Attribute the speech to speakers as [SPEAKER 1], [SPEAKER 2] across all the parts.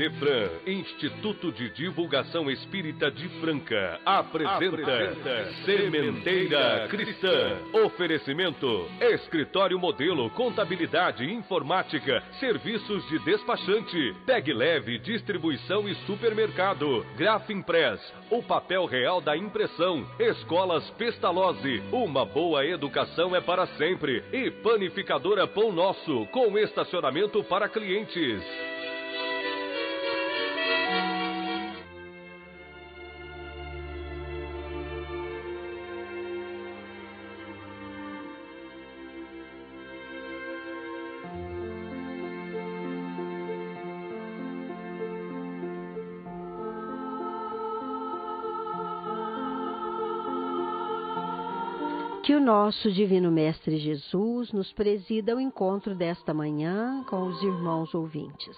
[SPEAKER 1] Idefran, Instituto de Divulgação Espírita de Franca, apresenta Sementeira Cristã. Oferecimento: Escritório Modelo, Contabilidade, Informática, Serviços de Despachante, Pegue Leve, Distribuição e Supermercado, Grafimpress, o papel real da impressão, Escolas Pestalozzi, uma boa educação é para sempre, e Panificadora Pão Nosso, com estacionamento para clientes.
[SPEAKER 2] Que o nosso Divino Mestre Jesus nos presida ao encontro desta manhã com os irmãos ouvintes.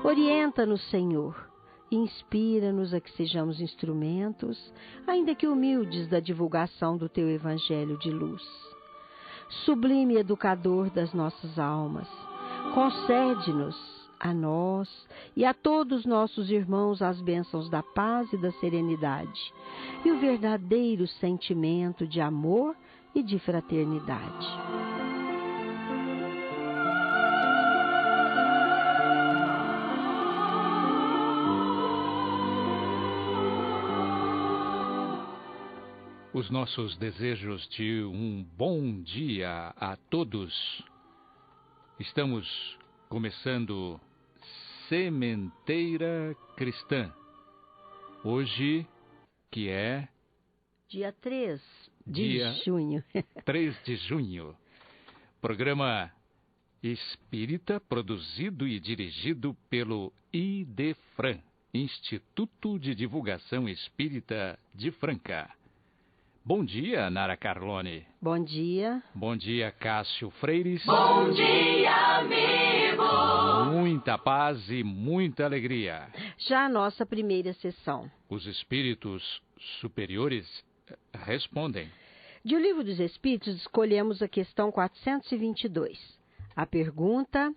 [SPEAKER 2] Orienta-nos, Senhor, e inspira-nos a que sejamos instrumentos, ainda que humildes, da divulgação do Teu Evangelho de luz. Sublime Educador das nossas almas, concede-nos a nós e a todos nossos irmãos as bênçãos da paz e da serenidade, e o verdadeiro sentimento de amor e de fraternidade.
[SPEAKER 3] Os nossos desejos de um bom dia a todos. Estamos começando Sementeira Cristã. Hoje, que é
[SPEAKER 2] dia 3 de junho.
[SPEAKER 3] 3 de junho. Programa espírita produzido e dirigido pelo Idefran, Instituto de Divulgação Espírita de Franca. Bom dia, Nara Carlone.
[SPEAKER 2] Bom dia.
[SPEAKER 3] Bom dia, Cássio Freires.
[SPEAKER 4] Bom dia, amigo.
[SPEAKER 3] Muita paz e muita alegria.
[SPEAKER 2] Já a nossa primeira sessão.
[SPEAKER 3] Os espíritos superiores respondem.
[SPEAKER 2] De O Livro dos Espíritos, escolhemos a questão 422. A pergunta: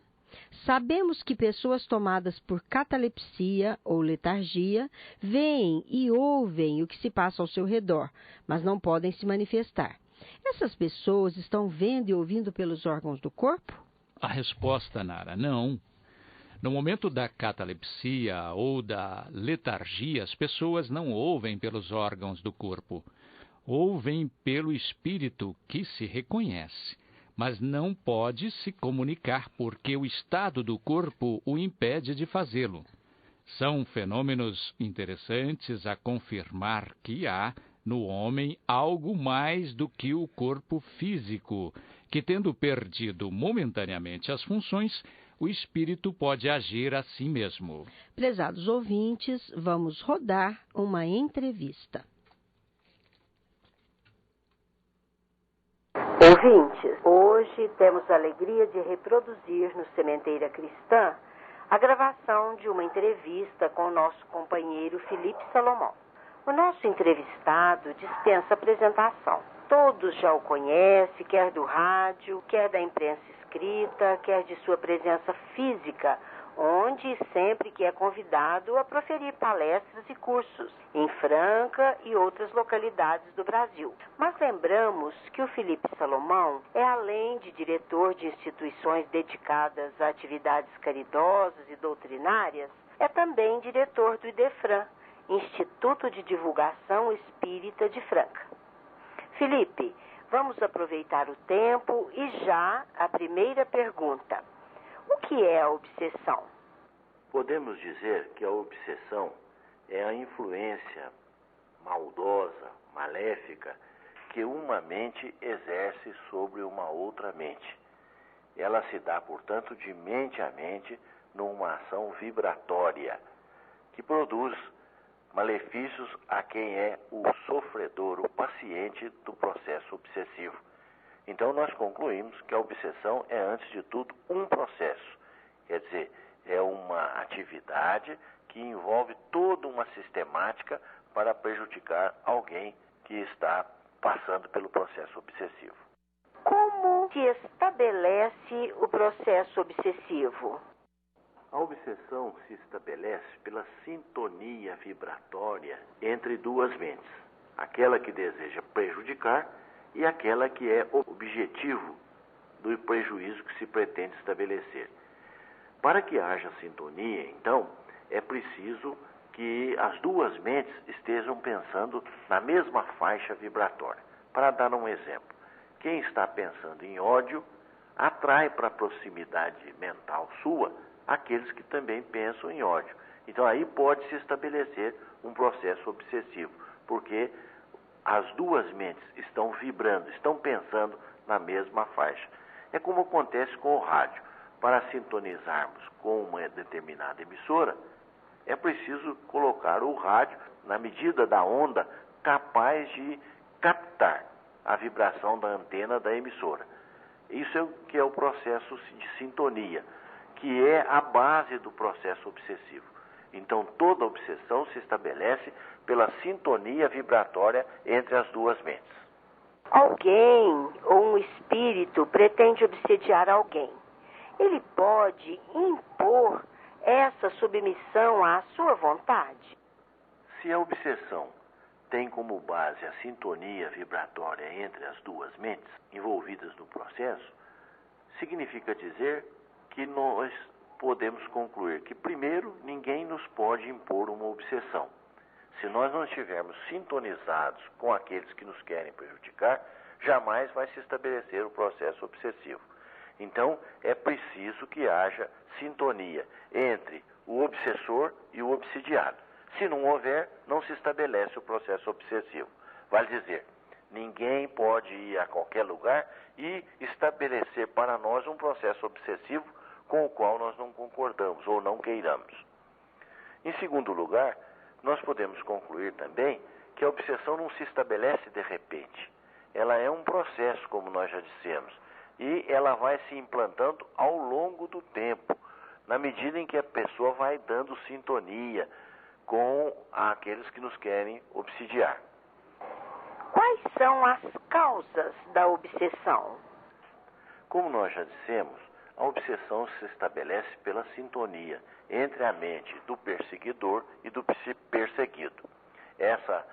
[SPEAKER 2] sabemos que pessoas tomadas por catalepsia ou letargia veem e ouvem o que se passa ao seu redor, mas não podem se manifestar. Essas pessoas estão vendo e ouvindo pelos órgãos do corpo?
[SPEAKER 3] A resposta, Nara, não. No momento da catalepsia ou da letargia, as pessoas não ouvem pelos órgãos do corpo. Ouvem pelo espírito que se reconhece, mas não pode se comunicar porque o estado do corpo o impede de fazê-lo. São fenômenos interessantes a confirmar que há no homem algo mais do que o corpo físico, que, tendo perdido momentaneamente as funções, o espírito pode agir a si mesmo.
[SPEAKER 2] Prezados ouvintes, vamos rodar uma entrevista. Ouvintes, hoje temos a alegria de reproduzir no Sementeira Cristã a gravação de uma entrevista com o nosso companheiro Felipe Salomão. O nosso entrevistado dispensa apresentação. Todos já o conhecem, quer do rádio, quer da imprensa escrita, quer de sua presença física, onde e sempre que é convidado a proferir palestras e cursos em Franca e outras localidades do Brasil. Mas lembramos que o Felipe Salomão é, além de diretor de instituições dedicadas a atividades caridosas e doutrinárias, é também diretor do Idefran, Instituto de Divulgação Espírita de Franca. Felipe, vamos aproveitar o tempo e já a primeira pergunta. O que é a obsessão?
[SPEAKER 5] Podemos dizer que a obsessão é a influência maldosa, maléfica, que uma mente exerce sobre uma outra mente. Ela se dá, portanto, de mente a mente numa ação vibratória, que produz malefícios a quem é o sofredor, o paciente do processo obsessivo. Então nós concluímos que a obsessão é, antes de tudo, um processo. Quer dizer, é uma atividade que envolve toda uma sistemática para prejudicar alguém que está passando pelo processo obsessivo.
[SPEAKER 2] Como se estabelece o processo obsessivo?
[SPEAKER 5] A obsessão se estabelece pela sintonia vibratória entre duas mentes, aquela que deseja prejudicar e aquela que é o objetivo do prejuízo que se pretende estabelecer. Para que haja sintonia, então, é preciso que as duas mentes estejam pensando na mesma faixa vibratória. Para dar um exemplo, quem está pensando em ódio atrai para a proximidade mental sua aqueles que também pensam em ódio. Então aí pode se estabelecer um processo obsessivo, porque as duas mentes estão vibrando, estão pensando na mesma faixa. É como acontece com o rádio. Para sintonizarmos com uma determinada emissora, é preciso colocar o rádio na medida da onda capaz de captar a vibração da antena da emissora. Isso é o que é o processo de sintonia, que é a base do processo obsessivo. Então, toda obsessão se estabelece pela sintonia vibratória entre as duas mentes.
[SPEAKER 2] Alguém ou um espírito pretende obsediar alguém. Ele pode impor essa submissão à sua vontade?
[SPEAKER 5] Se a obsessão tem como base a sintonia vibratória entre as duas mentes envolvidas no processo, significa dizer que nós podemos concluir que, primeiro, ninguém nos pode impor uma obsessão. Se nós não estivermos sintonizados com aqueles que nos querem prejudicar, jamais vai se estabelecer o processo obsessivo. Então, é preciso que haja sintonia entre o obsessor e o obsidiado. Se não houver, não se estabelece o processo obsessivo. Vale dizer, ninguém pode ir a qualquer lugar e estabelecer para nós um processo obsessivo com o qual nós não concordamos ou não queiramos. Em segundo lugar, nós podemos concluir também que a obsessão não se estabelece de repente. Ela é um processo, como nós já dissemos, e ela vai se implantando ao longo do tempo, na medida em que a pessoa vai dando sintonia com aqueles que nos querem obsidiar.
[SPEAKER 2] Quais são as causas da obsessão?
[SPEAKER 5] Como nós já dissemos, a obsessão se estabelece pela sintonia entre a mente do perseguidor e do perseguido. Essa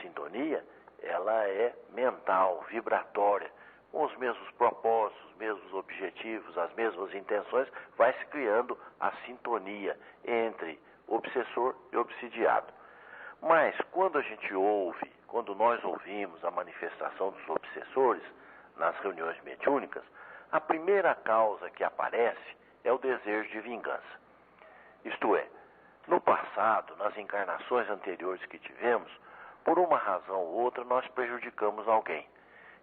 [SPEAKER 5] sintonia, ela é mental, vibratória, com os mesmos propósitos, os mesmos objetivos, as mesmas intenções, vai se criando a sintonia entre obsessor e obsidiado. Mas quando a gente ouve, quando nós ouvimos a manifestação dos obsessores nas reuniões mediúnicas, a primeira causa que aparece é o desejo de vingança. Isto é, no passado, nas encarnações anteriores que tivemos, por uma razão ou outra nós prejudicamos alguém.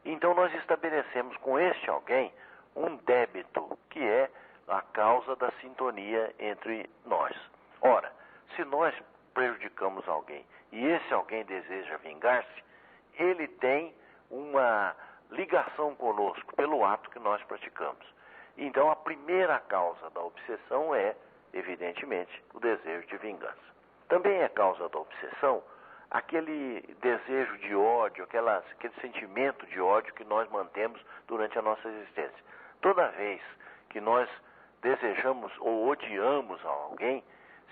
[SPEAKER 5] Então nós estabelecemos com este alguém um débito, que é a causa da sintonia entre nós. Ora, se nós prejudicamos alguém e esse alguém deseja vingar-se, ele tem uma ligação conosco pelo ato que nós praticamos. Então a primeira causa da obsessão é, evidentemente, o desejo de vingança. Também é causa da obsessão aquele desejo de ódio, aquele sentimento de ódio que nós mantemos durante a nossa existência. Toda vez que nós desejamos ou odiamos alguém,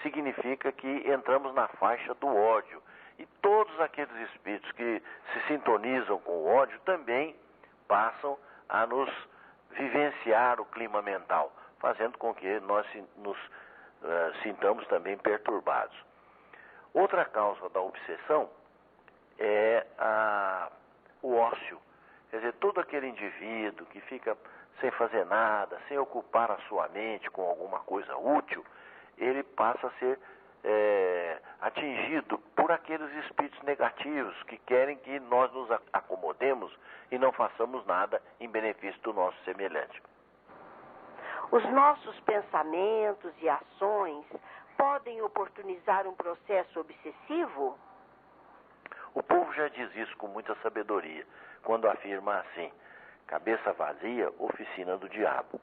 [SPEAKER 5] significa que entramos na faixa do ódio. E todos aqueles espíritos que se sintonizam com o ódio também passam a nos vivenciar o clima mental, fazendo com que nós nos sintamos também perturbados. Outra causa da obsessão é o ócio. Quer dizer, todo aquele indivíduo que fica sem fazer nada, sem ocupar a sua mente com alguma coisa útil, ele passa a ser atingido por aqueles espíritos negativos que querem que nós nos acomodemos e não façamos nada em benefício do nosso semelhante.
[SPEAKER 2] Os nossos pensamentos e ações podem oportunizar um processo obsessivo?
[SPEAKER 5] O povo já diz isso com muita sabedoria, quando afirma assim: cabeça vazia, oficina do diabo.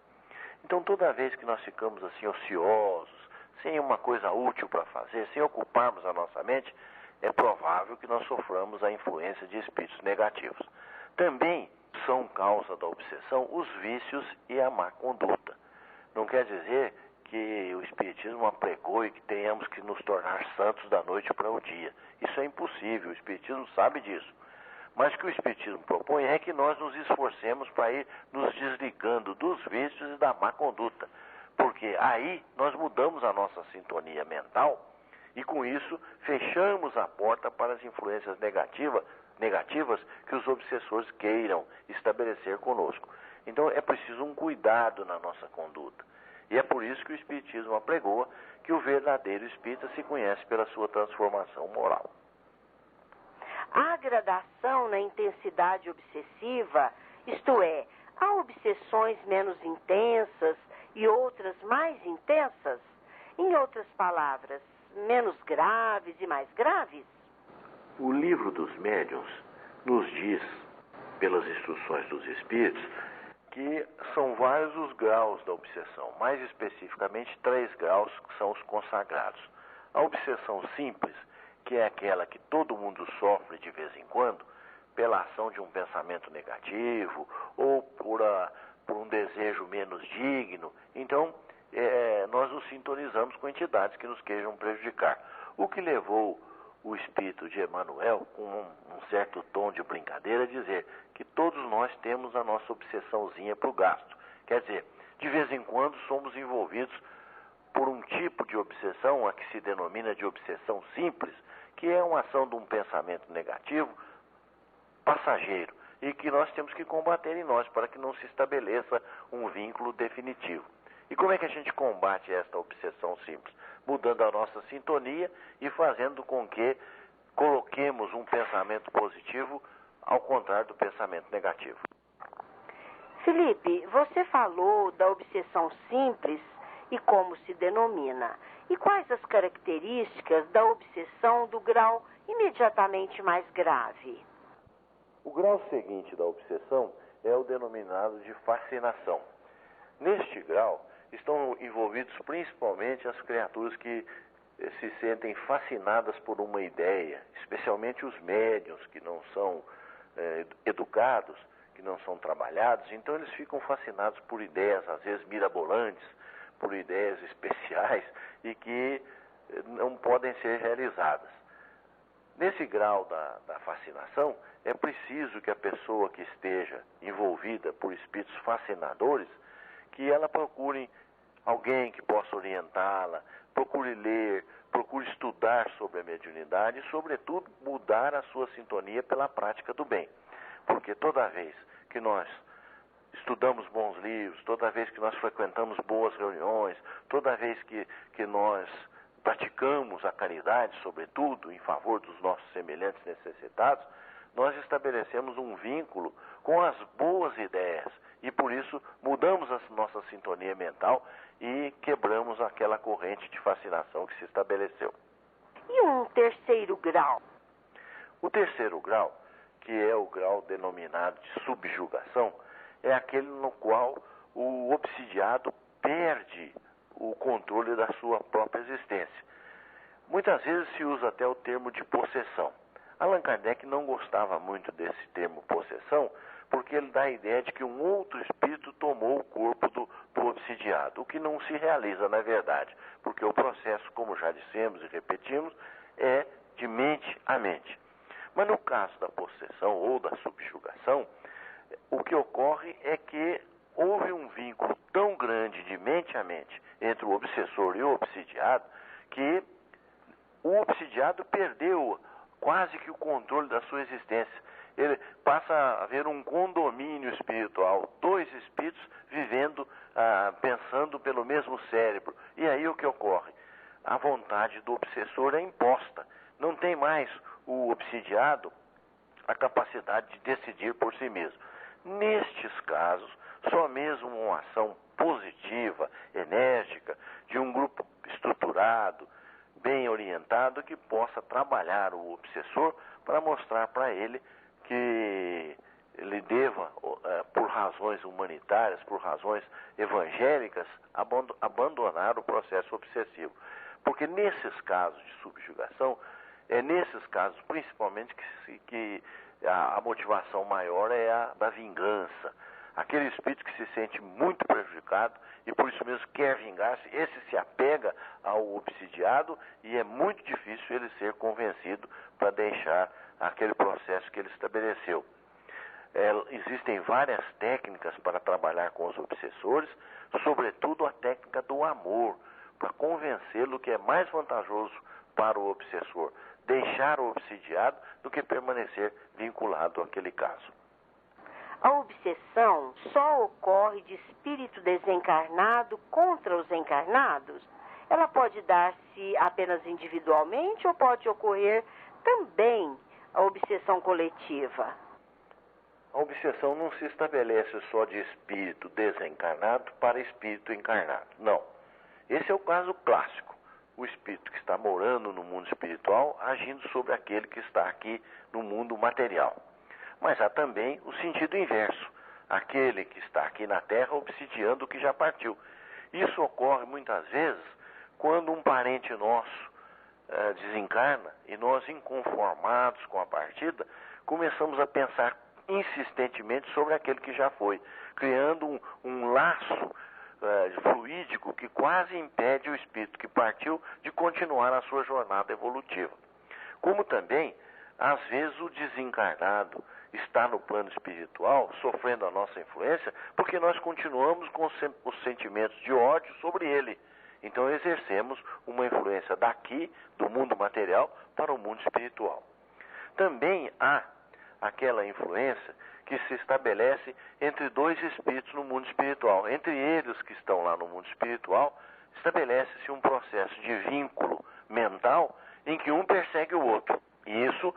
[SPEAKER 5] Então, toda vez que nós ficamos assim ociosos, sem uma coisa útil para fazer, sem ocuparmos a nossa mente, é provável que nós soframos a influência de espíritos negativos. Também são causa da obsessão os vícios e a má conduta. Não quer dizer que o Espiritismo apregou e que tenhamos que nos tornar santos da noite para o dia. Isso é impossível, o Espiritismo sabe disso. Mas o que o Espiritismo propõe é que nós nos esforcemos para ir nos desligando dos vícios e da má conduta. Porque aí nós mudamos a nossa sintonia mental e com isso fechamos a porta para as influências negativas que os obsessores queiram estabelecer conosco. Então é preciso um cuidado na nossa conduta. E é por isso que o Espiritismo apregoa que o verdadeiro espírita se conhece pela sua transformação moral.
[SPEAKER 2] Há gradação na intensidade obsessiva, isto é, há obsessões menos intensas e outras mais intensas? Em outras palavras, menos graves e mais graves?
[SPEAKER 5] O livro dos médiuns nos diz, pelas instruções dos espíritos, que são vários os graus da obsessão, mais especificamente 3 graus que são os consagrados. A obsessão simples, que é aquela que todo mundo sofre de vez em quando, pela ação de um pensamento negativo ou por um desejo menos digno. Então, nós nos sintonizamos com entidades que nos queiram prejudicar. O que levou o espírito de Emmanuel, com um certo tom de brincadeira, a dizer que todos nós temos a nossa obsessãozinha para o gasto. Quer dizer, de vez em quando somos envolvidos por um tipo de obsessão, a que se denomina de obsessão simples, que é uma ação de um pensamento negativo passageiro e que nós temos que combater em nós para que não se estabeleça um vínculo definitivo. E como é que a gente combate esta obsessão simples? Mudando a nossa sintonia e fazendo com que coloquemos um pensamento positivo ao contrário do pensamento negativo.
[SPEAKER 2] Felipe, você falou da obsessão simples e como se denomina. E quais as características da obsessão do grau imediatamente mais grave?
[SPEAKER 5] O grau seguinte da obsessão é o denominado de fascinação. Neste grau estão envolvidos principalmente as criaturas que se sentem fascinadas por uma ideia, especialmente os médiuns que não são educados, que não são trabalhados, então eles ficam fascinados por ideias, às vezes mirabolantes, por ideias especiais e que não podem ser realizadas. Nesse grau da fascinação, é preciso que a pessoa que esteja envolvida por espíritos fascinadores, que ela procure alguém que possa orientá-la, procure ler, procure estudar sobre a mediunidade e, sobretudo, mudar a sua sintonia pela prática do bem. Porque toda vez que nós estudamos bons livros, toda vez que nós frequentamos boas reuniões, toda vez que nós praticamos a caridade, sobretudo, em favor dos nossos semelhantes necessitados, nós estabelecemos um vínculo com as boas ideias e, por isso, mudamos a nossa sintonia mental e quebramos aquela corrente de fascinação que se estabeleceu.
[SPEAKER 2] E um terceiro grau?
[SPEAKER 5] O terceiro grau, que é o grau denominado de subjugação, é aquele no qual o obsidiado perde o controle da sua própria existência. Muitas vezes se usa até o termo de possessão. Allan Kardec não gostava muito desse termo possessão, porque ele dá a ideia de que um outro espírito tomou o corpo do obsidiado, o que não se realiza na verdade, porque o processo, como já dissemos e repetimos, é de mente a mente. Mas no caso da possessão ou da subjugação, o que ocorre é que houve um vínculo tão grande de mente a mente entre o obsessor e o obsidiado que o obsidiado perdeu quase que o controle da sua existência. Ele passa a haver um condomínio espiritual, 2 espíritos vivendo, pensando pelo mesmo cérebro. E aí o que ocorre? A vontade do obsessor é imposta. Não tem mais o obsidiado a capacidade de decidir por si mesmo. Nestes casos, só mesmo uma ação positiva, enérgica, de um grupo estruturado, bem orientado, que possa trabalhar o obsessor para mostrar para ele que ele deva, por razões humanitárias, por razões evangélicas, abandonar o processo obsessivo. Porque nesses casos de subjugação, é nesses casos principalmente que a motivação maior é a da vingança. Aquele espírito que se sente muito prejudicado e por isso mesmo quer vingar-se, esse se apega ao obsidiado e é muito difícil ele ser convencido para deixar aquele processo que ele estabeleceu. Existem várias técnicas para trabalhar com os obsessores, sobretudo a técnica do amor, para convencê-lo que é mais vantajoso para o obsessor deixar o obsidiado do que permanecer vinculado àquele caso.
[SPEAKER 2] A obsessão só ocorre de espírito desencarnado contra os encarnados? Ela pode dar-se apenas individualmente ou pode ocorrer também a obsessão coletiva?
[SPEAKER 5] A obsessão não se estabelece só de espírito desencarnado para espírito encarnado. Não. Esse é o caso clássico. O espírito que está morando no mundo espiritual agindo sobre aquele que está aqui no mundo material. Mas há também o sentido inverso. Aquele que está aqui na Terra obsidiando o que já partiu. Isso ocorre muitas vezes quando um parente nosso desencarna e nós, inconformados com a partida, começamos a pensar insistentemente sobre aquele que já foi, criando um laço fluídico que quase impede o espírito que partiu de continuar a sua jornada evolutiva. Como também, às vezes, o desencarnado está no plano espiritual, sofrendo a nossa influência, porque nós continuamos com os sentimentos de ódio sobre ele. Então exercemos uma influência daqui, do mundo material, para o mundo espiritual. Também há aquela influência que se estabelece entre dois espíritos no mundo espiritual. Entre eles que estão lá no mundo espiritual, estabelece-se um processo de vínculo mental em que um persegue o outro. E isso,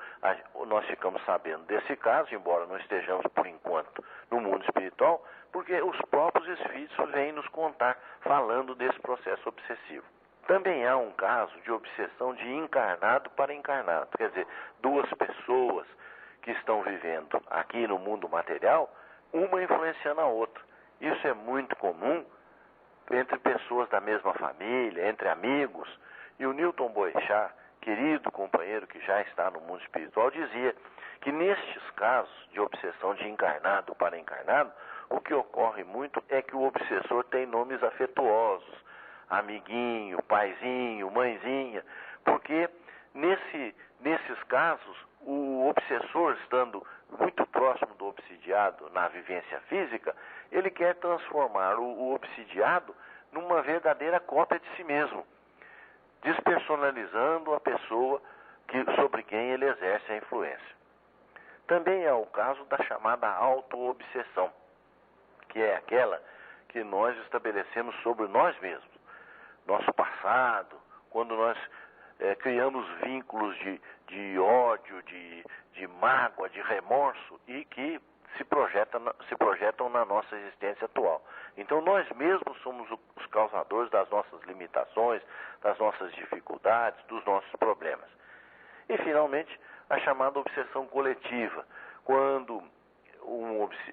[SPEAKER 5] nós ficamos sabendo desse caso, embora não estejamos por enquanto no mundo espiritual, porque os próprios espíritos vêm nos contar falando desse processo obsessivo. Também há um caso de obsessão de encarnado para encarnado, quer dizer, duas pessoas que estão vivendo aqui no mundo material, uma influenciando a outra. Isso é muito comum entre pessoas da mesma família, entre amigos. E o Newton Boechat, querido companheiro que já está no mundo espiritual, dizia que nestes casos de obsessão de encarnado para encarnado, o que ocorre muito é que o obsessor tem nomes afetuosos, amiguinho, paizinho, mãezinha, porque nesses casos, o obsessor, estando muito próximo do obsidiado na vivência física, ele quer transformar o obsidiado numa verdadeira cópia de si mesmo, despersonalizando a pessoa sobre quem ele exerce a influência. Também é o caso da chamada auto-obsessão, que é aquela que nós estabelecemos sobre nós mesmos, nosso passado, quando nós criamos vínculos de ódio, de mágoa, de remorso e que se projetam na nossa existência atual. Então nós mesmos somos os causadores das nossas limitações, das nossas dificuldades, dos nossos problemas. E finalmente, a chamada obsessão coletiva, quando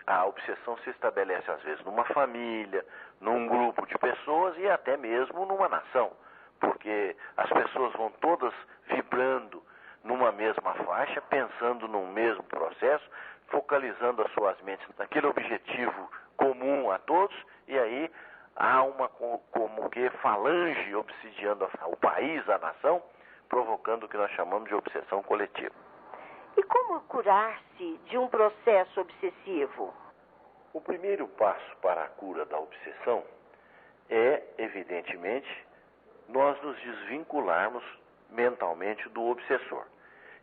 [SPEAKER 5] a obsessão se estabelece às vezes numa família, num grupo de pessoas e até mesmo numa nação, porque as pessoas vão todas vibrando numa mesma faixa, pensando num mesmo processo, focalizando as suas mentes naquele objetivo comum a todos, e aí há uma como que falange obsidiando o país, a nação, provocando o que nós chamamos de obsessão coletiva.
[SPEAKER 2] E como curar-se de um processo obsessivo?
[SPEAKER 5] O primeiro passo para a cura da obsessão é, evidentemente, nós nos desvincularmos mentalmente do obsessor.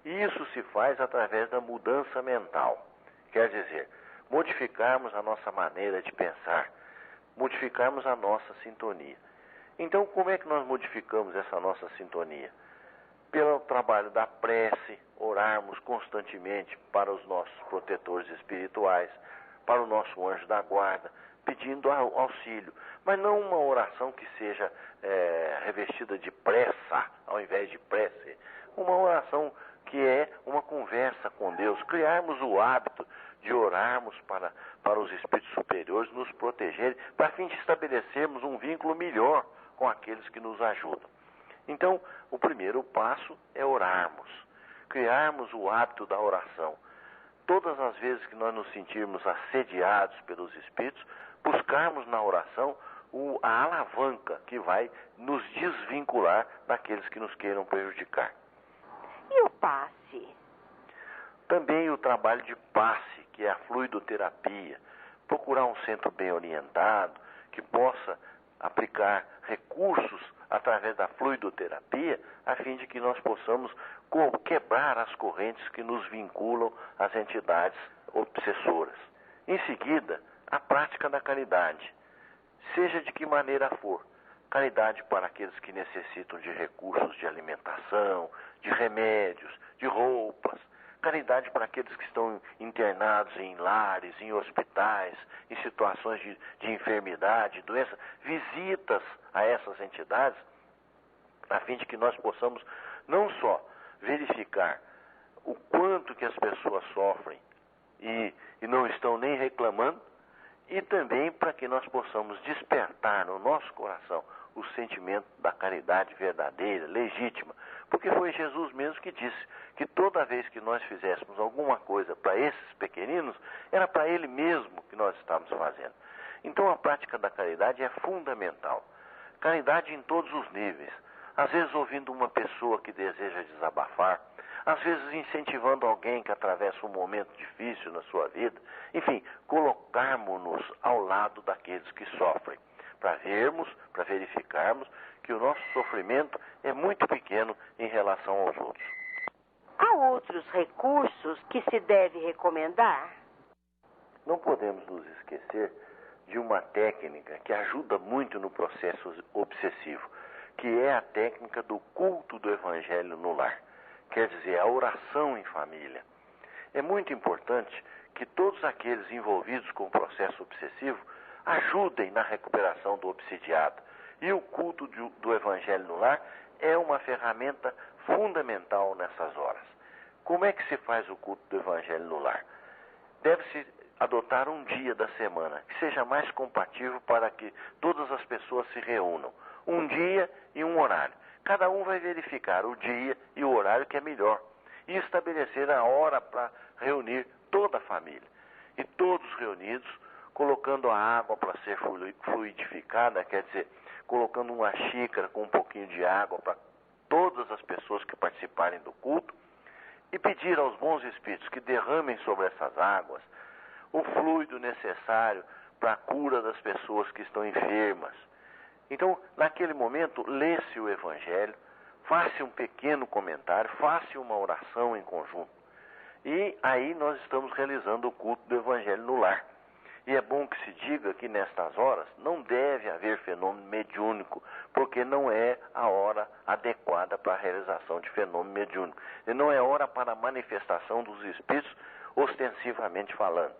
[SPEAKER 5] E isso se faz através da mudança mental. Quer dizer, modificarmos a nossa maneira de pensar, modificarmos a nossa sintonia. Então, como é que nós modificamos essa nossa sintonia? Pelo trabalho da prece, orarmos constantemente para os nossos protetores espirituais, para o nosso anjo da guarda, pedindo auxílio. Mas não uma oração que seja revestida de pressa, ao invés de prece. Uma oração que é uma conversa com Deus. Criarmos o hábito de orarmos para os espíritos superiores nos protegerem, para a fim de estabelecermos um vínculo melhor com aqueles que nos ajudam. Então, o primeiro passo é orarmos, criarmos o hábito da oração. Todas as vezes que nós nos sentirmos assediados pelos espíritos, buscarmos na oração a alavanca que vai nos desvincular daqueles que nos queiram prejudicar.
[SPEAKER 2] E o passe?
[SPEAKER 5] Também o trabalho de passe, que é a fluidoterapia. Procurar um centro bem orientado, que possa aplicar recursos através da fluidoterapia, a fim de que nós possamos quebrar as correntes que nos vinculam às entidades obsessoras. Em seguida, a prática da caridade, seja de que maneira for. Caridade para aqueles que necessitam de recursos de alimentação, de remédios, de roupas. Caridade para aqueles que estão internados em lares, em hospitais, em situações de enfermidade, doença. Visitas a essas entidades, a fim de que nós possamos não só verificar o quanto que as pessoas sofrem e não estão nem reclamando, e também para que nós possamos despertar no nosso coração o sentimento da caridade verdadeira, legítima. Porque foi Jesus mesmo que disse que toda vez que nós fizéssemos alguma coisa para esses pequeninos, era para Ele mesmo que nós estávamos fazendo. Então a prática da caridade é fundamental. Caridade em todos os níveis. Às vezes ouvindo uma pessoa que deseja desabafar, às vezes incentivando alguém que atravessa um momento difícil na sua vida. Enfim, colocarmos-nos ao lado daqueles que sofrem, para vermos, para verificarmos que o nosso sofrimento é muito pequeno em relação aos outros.
[SPEAKER 2] Há outros recursos que se deve recomendar?
[SPEAKER 5] Não podemos nos esquecer de uma técnica que ajuda muito no processo obsessivo, que é a técnica do culto do Evangelho no lar. Quer dizer, a oração em família. É muito importante que todos aqueles envolvidos com o processo obsessivo ajudem na recuperação do obsidiado. E o culto do Evangelho no lar é uma ferramenta fundamental nessas horas. Como é que se faz o culto do Evangelho no lar? Deve-se adotar um dia da semana que seja mais compatível para que todas as pessoas se reúnam. Um dia e um horário. Cada um vai verificar o dia e o horário que é melhor e estabelecer a hora para reunir toda a família. E todos reunidos, colocando a água para ser fluidificada, quer dizer, colocando uma xícara com um pouquinho de água para todas as pessoas que participarem do culto e pedir aos bons espíritos que derramem sobre essas águas o fluido necessário para a cura das pessoas que estão enfermas. Então, naquele momento, lê-se o Evangelho, faça um pequeno comentário, faça uma oração em conjunto. E aí nós estamos realizando o culto do Evangelho no lar. E é bom que se diga que nestas horas não deve haver fenômeno mediúnico, porque não é a hora adequada para a realização de fenômeno mediúnico. E não é hora para a manifestação dos espíritos, ostensivamente falando.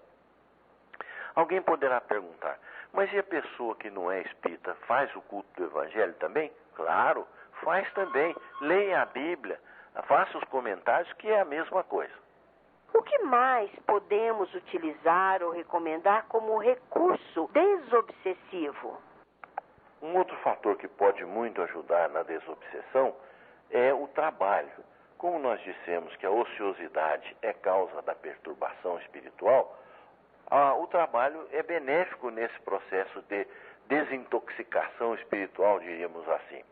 [SPEAKER 5] Alguém poderá perguntar, mas e a pessoa que não é espírita faz o culto do Evangelho também? Claro, faz também. Leia a Bíblia, faça os comentários, que é a mesma coisa.
[SPEAKER 2] O que mais podemos utilizar ou recomendar como recurso desobsessivo?
[SPEAKER 5] Um outro fator que pode muito ajudar na desobsessão é o trabalho. Como nós dissemos que a ociosidade é causa da perturbação espiritual, o trabalho é benéfico nesse processo de desintoxicação espiritual, diríamos assim.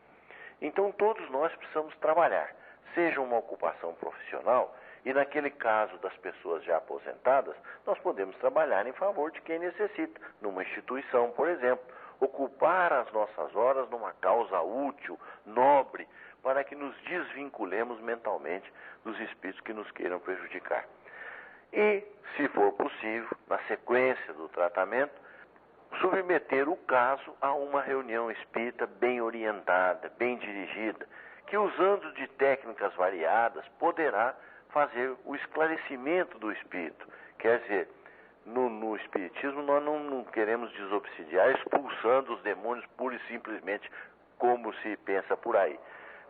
[SPEAKER 5] Então todos nós precisamos trabalhar, seja uma ocupação profissional, e naquele caso das pessoas já aposentadas, nós podemos trabalhar em favor de quem necessita, numa instituição, por exemplo, ocupar as nossas horas numa causa útil, nobre, para que nos desvinculemos mentalmente dos espíritos que nos queiram prejudicar. E, se for possível, na sequência do tratamento, submeter o caso a uma reunião espírita bem orientada, bem dirigida, que usando de técnicas variadas poderá fazer o esclarecimento do espírito. Quer dizer, no espiritismo nós não queremos desobsidiar expulsando os demônios pura e simplesmente como se pensa por aí.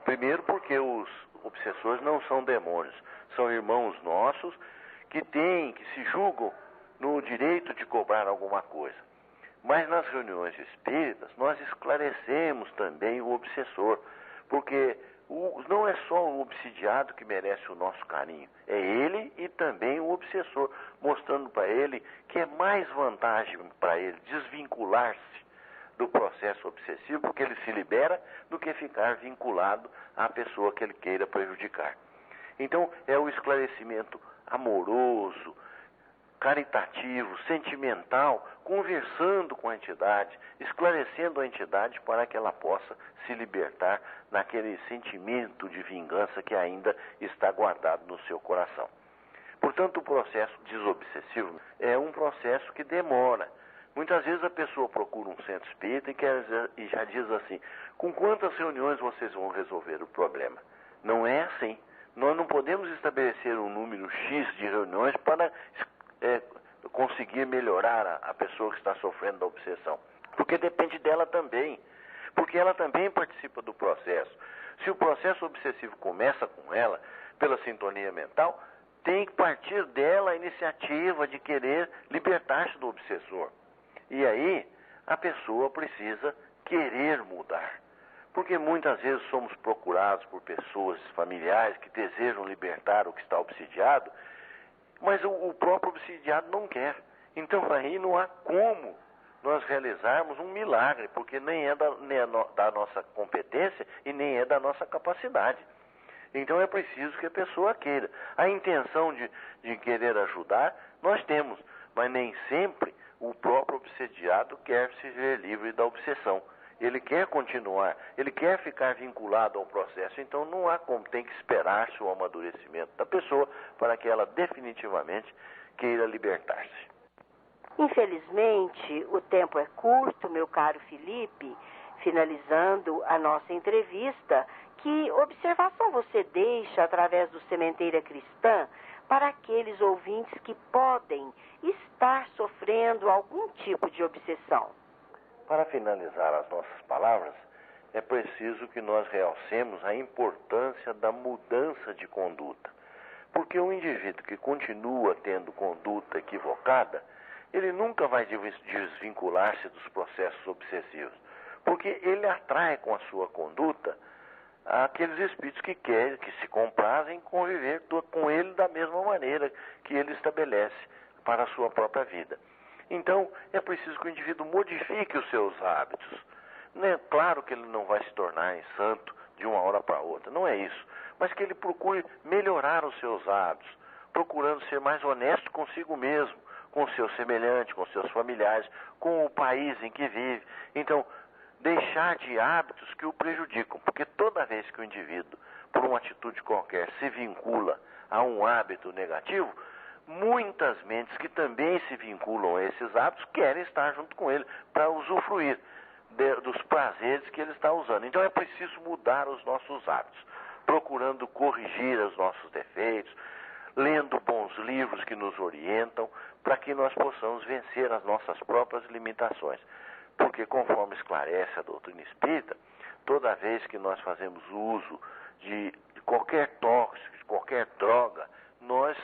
[SPEAKER 5] Primeiro porque os obsessores não são demônios, são irmãos nossos que se julgam no direito de cobrar alguma coisa. Mas nas reuniões espíritas, nós esclarecemos também o obsessor, porque não é só o obsidiado que merece o nosso carinho, é ele e também o obsessor, mostrando para ele que é mais vantagem para ele desvincular-se do processo obsessivo, porque ele se libera, do que ficar vinculado à pessoa que ele queira prejudicar. Então, é o esclarecimento amoroso, caritativo, sentimental, conversando com a entidade, esclarecendo a entidade para que ela possa se libertar naquele sentimento de vingança que ainda está guardado no seu coração. Portanto, o processo desobsessivo é um processo que demora. Muitas vezes a pessoa procura um centro espírita e já diz assim: com quantas reuniões vocês vão resolver o problema? Não é assim. Nós não podemos estabelecer um número X de reuniões para conseguir melhorar a pessoa que está sofrendo da obsessão. Porque depende dela também. Porque ela também participa do processo. Se o processo obsessivo começa com ela, pela sintonia mental, tem que partir dela a iniciativa de querer libertar-se do obsessor. E aí, a pessoa precisa querer mudar. Porque muitas vezes somos procurados por pessoas familiares que desejam libertar o que está obsidiado, mas o próprio obsidiado não quer. Então aí não há como nós realizarmos um milagre, porque nem é da nossa competência e nem é da nossa capacidade. Então é preciso que a pessoa queira. A intenção de querer ajudar, nós temos, mas nem sempre o próprio obsediado quer se ver livre da obsessão. Ele quer continuar, ele quer ficar vinculado ao processo, então não há como, tem que esperar-se o amadurecimento da pessoa para que ela definitivamente queira libertar-se.
[SPEAKER 2] Infelizmente, o tempo é curto, meu caro Felipe. Finalizando a nossa entrevista, que observação você deixa através do Sementeira Cristã para aqueles ouvintes que podem estar sofrendo algum tipo de obsessão?
[SPEAKER 5] Para finalizar as nossas palavras, é preciso que nós realcemos a importância da mudança de conduta. Porque o indivíduo que continua tendo conduta equivocada, ele nunca vai desvincular-se dos processos obsessivos. Porque ele atrai com a sua conduta aqueles espíritos que querem, que se comprazem conviver com ele da mesma maneira que ele estabelece para a sua própria vida. Então, é preciso que o indivíduo modifique os seus hábitos. É claro que ele não vai se tornar santo de uma hora para outra, não é isso. Mas que ele procure melhorar os seus hábitos, procurando ser mais honesto consigo mesmo, com o seu semelhante, com seus familiares, com o país em que vive. Então, deixar de hábitos que o prejudicam, porque toda vez que o indivíduo, por uma atitude qualquer, se vincula a um hábito negativo, muitas mentes que também se vinculam a esses hábitos querem estar junto com ele para usufruir dos prazeres que ele está usando. Então é preciso mudar os nossos hábitos, procurando corrigir os nossos defeitos, lendo bons livros que nos orientam, para que nós possamos vencer as nossas próprias limitações. Porque, conforme esclarece a doutrina espírita, toda vez que nós fazemos uso de qualquer tóxico, de qualquer droga, nós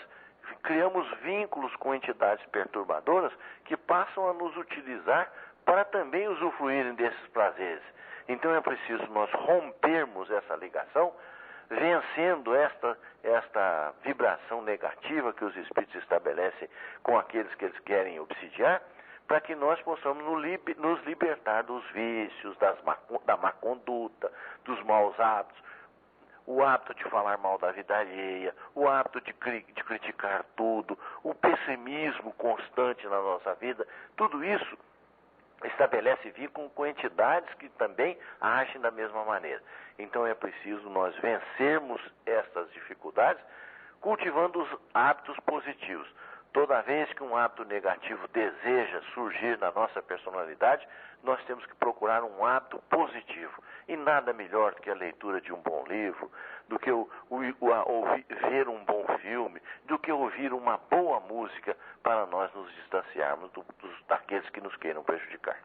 [SPEAKER 5] criamos vínculos com entidades perturbadoras que passam a nos utilizar para também usufruírem desses prazeres. Então é preciso nós rompermos essa ligação, vencendo esta vibração negativa que os espíritos estabelecem com aqueles que eles querem obsidiar, para que nós possamos nos libertar dos vícios, da má conduta, dos maus hábitos, o hábito de falar mal da vida alheia, o hábito de criticar tudo, o pessimismo constante na nossa vida. Tudo isso estabelece vínculo com entidades que também agem da mesma maneira. Então é preciso nós vencermos estas dificuldades cultivando os hábitos positivos. Toda vez que um hábito negativo deseja surgir na nossa personalidade, nós temos que procurar um hábito positivo. E nada melhor do que a leitura de um bom livro, do que ver um bom filme, do que ouvir uma boa música para nós nos distanciarmos daqueles que nos queiram prejudicar.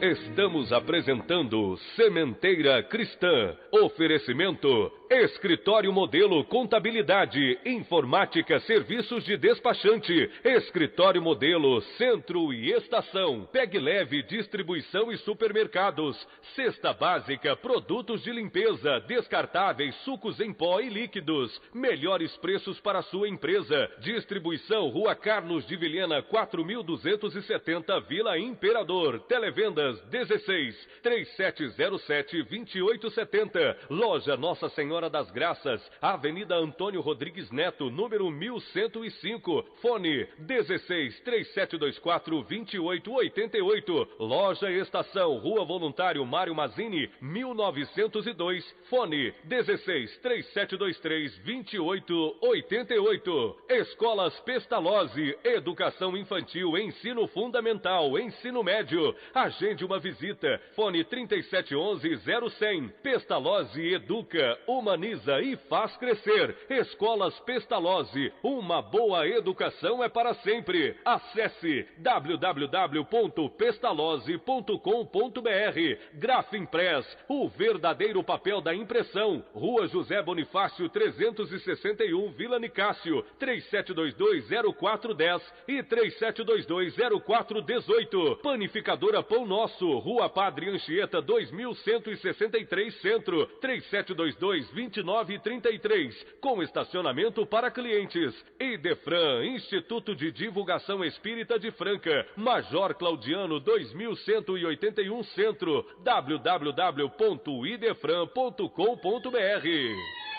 [SPEAKER 1] Estamos apresentando Sementeira Cristã. Oferecimento: Escritório Modelo Contabilidade, Informática, Serviços de Despachante, Escritório Modelo Centro e Estação, Pegue Leve Distribuição e Supermercados, Cesta Básica, Produtos de Limpeza, Descartáveis, Sucos em Pó e Líquidos, melhores preços para a sua empresa. Distribuição Rua Carlos de Vilhena 4270, Vila Imperador. Televendas 16 3707 2870. Loja Nossa Senhora das Graças, Avenida Antônio Rodrigues Neto, número 1105. Fone 16 3724 2888. Loja Estação, Rua Voluntário Mário Mazzini, 1902. Fone 16 3723 2888. Escolas Pestalozzi, Educação Infantil, Ensino Fundamental, Ensino Médio. Agende uma visita. Fone 3711-0100. Pestalozzi educa, humaniza e faz crescer. Escolas Pestalozzi, uma boa educação é para sempre. Acesse www.pestalozzi.com.br. Grafimpress, o verdadeiro papel da impressão. Rua José Bonifácio 361, Vila Nicásio, 3722-0410 e 3722-0418. Panificadora Pão Nosso, Rua Padre Anchieta 2163 Centro, 3722-2933, com estacionamento para clientes. Idefran, Instituto de Divulgação Espírita de Franca, Major Claudiano 2181 Centro, www.idefran.com.br.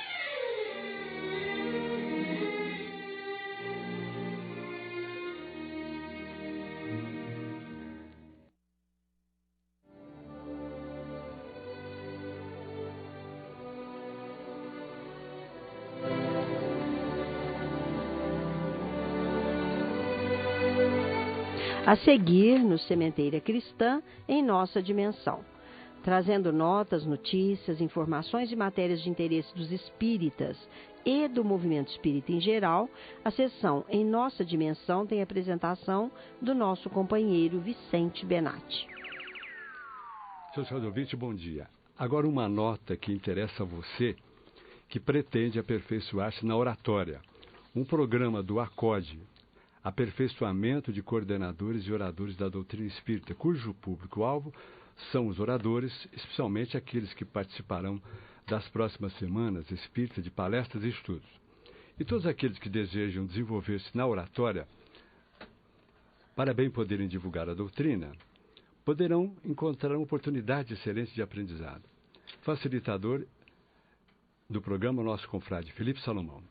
[SPEAKER 2] A seguir, no Sementeira Cristã, em nossa dimensão, trazendo notas, notícias, informações e matérias de interesse dos espíritas e do movimento espírita em geral, a sessão Em Nossa Dimensão tem a apresentação do nosso companheiro Vicente Benatti.
[SPEAKER 6] Senhor ouvinte, bom dia. Agora uma nota que interessa a você, que pretende aperfeiçoar-se na oratória. Um programa do ACODE, Aperfeiçoamento de Coordenadores e Oradores da Doutrina Espírita, cujo público-alvo são os oradores, especialmente aqueles que participarão das próximas semanas espíritas de palestras e estudos. E todos aqueles que desejam desenvolver-se na oratória, para bem poderem divulgar a doutrina, poderão encontrar uma oportunidade excelente de aprendizado. Facilitador do programa, nosso confrade Felipe Salomão.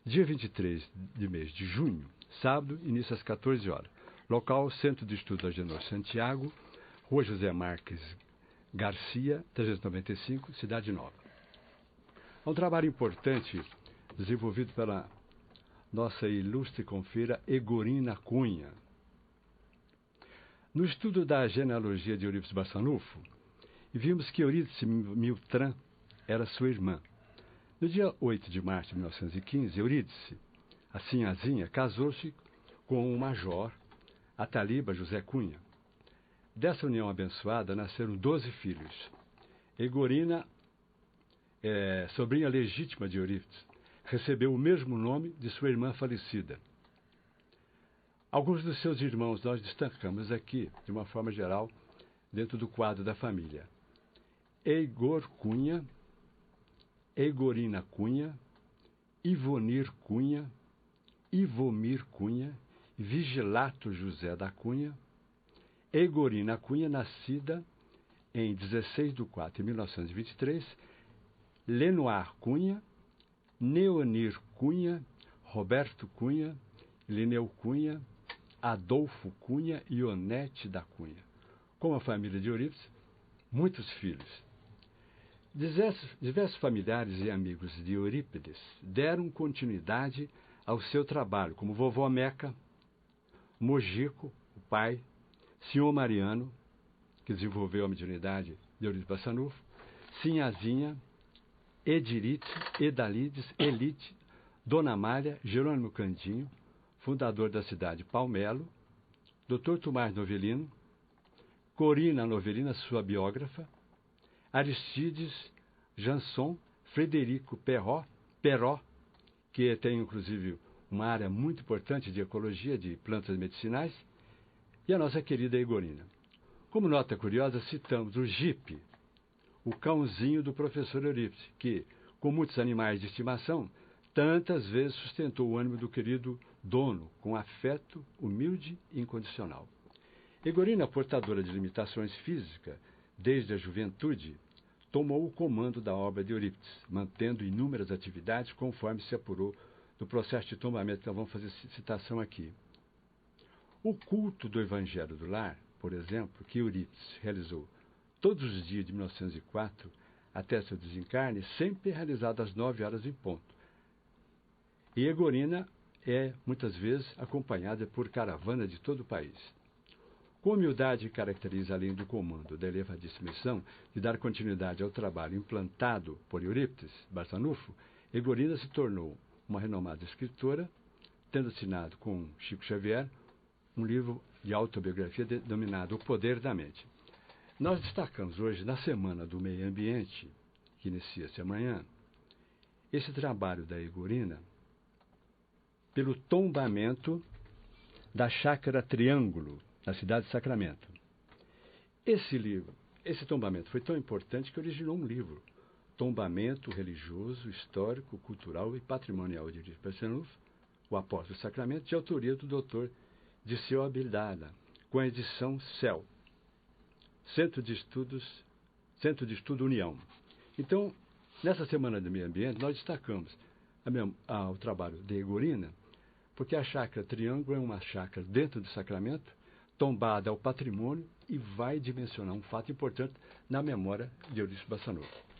[SPEAKER 6] Dia 23 de mês de junho, sábado, início às 14 horas. Local, Centro de Estudos Agenor Santiago, Rua José Marques Garcia, 395, Cidade Nova. É um trabalho importante desenvolvido pela nossa ilustre confeira Egorina Cunha. No estudo da genealogia de Eurípides Bassanufo, vimos que Eurídice Miltran era sua irmã. No dia 8 de março de 1915, Eurídice, a Sinhazinha, casou-se com o major Ataliba José Cunha. Dessa união abençoada nasceram 12 filhos. Egorina, sobrinha legítima de Eurípides, recebeu o mesmo nome de sua irmã falecida. Alguns dos seus irmãos nós destacamos aqui, de uma forma geral, dentro do quadro da família. Eigor Cunha, Egorina Cunha, Ivonir Cunha, Ivomir Cunha, Vigilato José da Cunha, Egorina Cunha, nascida em 16 de 4 de 1923, Lenoir Cunha, Neonir Cunha, Roberto Cunha, Lineu Cunha, Adolfo Cunha e Onete da Cunha. Como a família de Eurípides, muitos filhos. Diversos familiares e amigos de Eurípides deram continuidade ao seu trabalho, como vovó Meca, Mojico, o pai, senhor Mariano, que desenvolveu a mediunidade de Eurípides Bassanufo, Sinhazinha, Edirite, Edalides, Elite, Dona Amália, Jerônimo Candinho, fundador da cidade Palmelo, Dr. Tomás Novelino, Corina Novelina, sua biógrafa, Aristides Janson, Frederico Perrot, que tem inclusive uma área muito importante de ecologia de plantas medicinais, e a nossa querida Egorina. Como nota curiosa, citamos o Jipe, o cãozinho do professor Eurípides, que, com muitos animais de estimação, tantas vezes sustentou o ânimo do querido dono, com afeto humilde e incondicional. Egorina, portadora de limitações físicas desde a juventude, tomou o comando da obra de Eurípides, mantendo inúmeras atividades conforme se apurou do processo de tombamento. Então vamos fazer citação aqui. O culto do Evangelho do Lar, por exemplo, que Eurípides realizou todos os dias de 1904 até seu desencarne, sempre realizado às 9 horas em ponto. E Egorina é, muitas vezes, acompanhada por caravanas de todo o país. Com humildade que caracteriza, além do comando da elevadíssima missão de dar continuidade ao trabalho implantado por Eurípides Barçanufo, Egorina se tornou uma renomada escritora, tendo assinado com Chico Xavier um livro de autobiografia denominado O Poder da Mente. Nós destacamos hoje, na Semana do Meio Ambiente, que inicia-se amanhã, esse trabalho da Egorina pelo tombamento da Chácara Triângulo, na cidade de Sacramento. Esse tombamento foi tão importante que originou um livro, Tombamento Religioso, Histórico, Cultural e Patrimonial de Eurípides Barçanufo, o Apóstolo do Sacramento, de autoria do Dr. Dirceu Abildada, com a edição CEL, Centro de Estudo União. Então, nessa Semana do Meio Ambiente, nós destacamos o trabalho de Egorina, porque a Chácara Triângulo é uma chácara dentro do Sacramento, tombada ao patrimônio e vai dimensionar um fato importante na memória de Eurípides Barçanufo.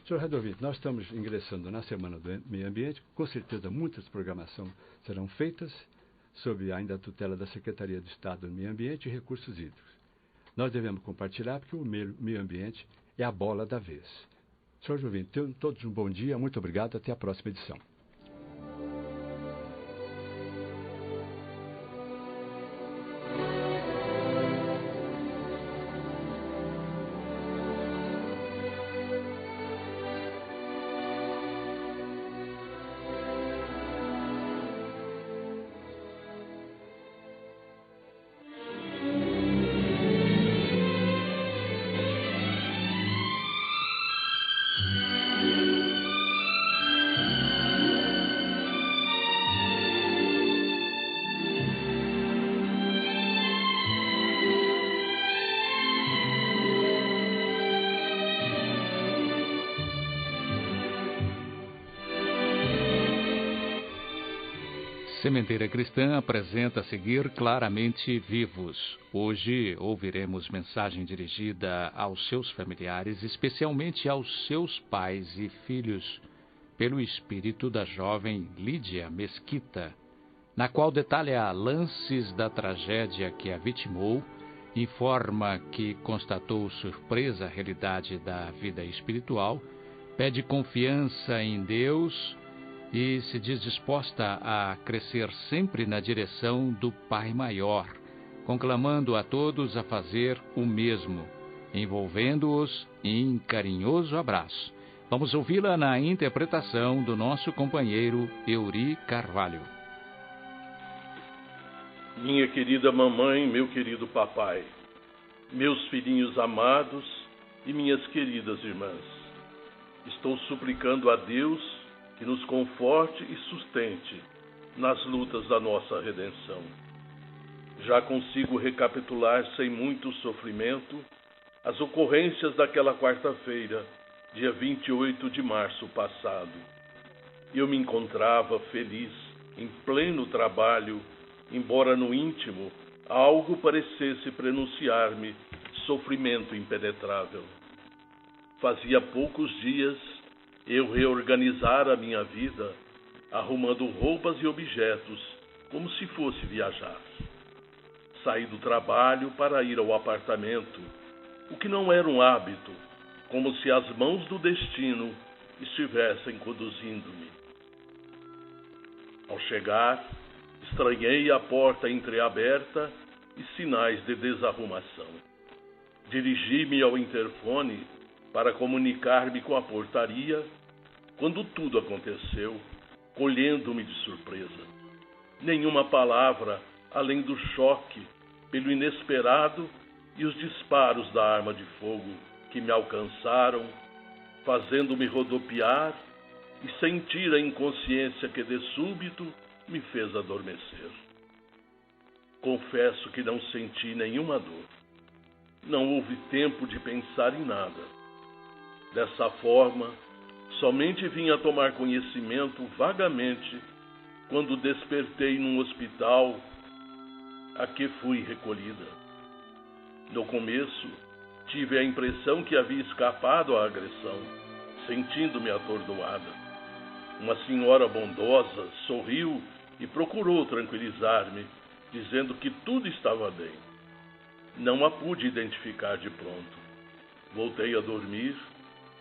[SPEAKER 6] Senhor Redovito, nós estamos ingressando na Semana do Meio Ambiente, com certeza muitas programações serão feitas sob ainda a tutela da Secretaria de Estado do Meio Ambiente e Recursos Hídricos. Nós devemos compartilhar porque o meio ambiente é a bola da vez. Senhor Jovim, tenham todos um bom dia, muito obrigado, até a próxima edição.
[SPEAKER 3] Sementeira Cristã apresenta a seguir Claramente Vivos. Hoje ouviremos mensagem dirigida aos seus familiares, especialmente aos seus pais e filhos, pelo espírito da jovem Lídia Mesquita, na qual detalha lances da tragédia que a vitimou, informa que constatou surpresa a realidade da vida espiritual, pede confiança em Deus e se diz disposta a crescer sempre na direção do Pai Maior, conclamando a todos a fazer o mesmo, envolvendo-os em carinhoso abraço. Vamos ouvi-la na interpretação do nosso companheiro Euri Carvalho.
[SPEAKER 7] Minha querida mamãe, meu querido papai, meus filhinhos amados e minhas queridas irmãs, estou suplicando a Deus que nos conforte e sustente nas lutas da nossa redenção. Já consigo recapitular sem muito sofrimento as ocorrências daquela quarta-feira, dia 28 de março passado. Eu me encontrava feliz, em pleno trabalho, embora no íntimo algo parecesse prenunciar-me sofrimento impenetrável. Fazia poucos dias eu reorganizara a minha vida, arrumando roupas e objetos, como se fosse viajar. Saí do trabalho para ir ao apartamento, o que não era um hábito, como se as mãos do destino estivessem conduzindo-me. Ao chegar, estranhei a porta entreaberta e sinais de desarrumação. Dirigi-me ao interfone para comunicar-me com a portaria, quando tudo aconteceu, colhendo-me de surpresa. Nenhuma palavra além do choque pelo inesperado e os disparos da arma de fogo que me alcançaram, fazendo-me rodopiar e sentir a inconsciência que de súbito me fez adormecer. Confesso que não senti nenhuma dor. Não houve tempo de pensar em nada. Dessa forma, somente vim a tomar conhecimento vagamente quando despertei num hospital a que fui recolhida. No começo, tive a impressão que havia escapado à agressão, sentindo-me atordoada. Uma senhora bondosa sorriu e procurou tranquilizar-me, dizendo que tudo estava bem. Não a pude identificar de pronto. Voltei a dormir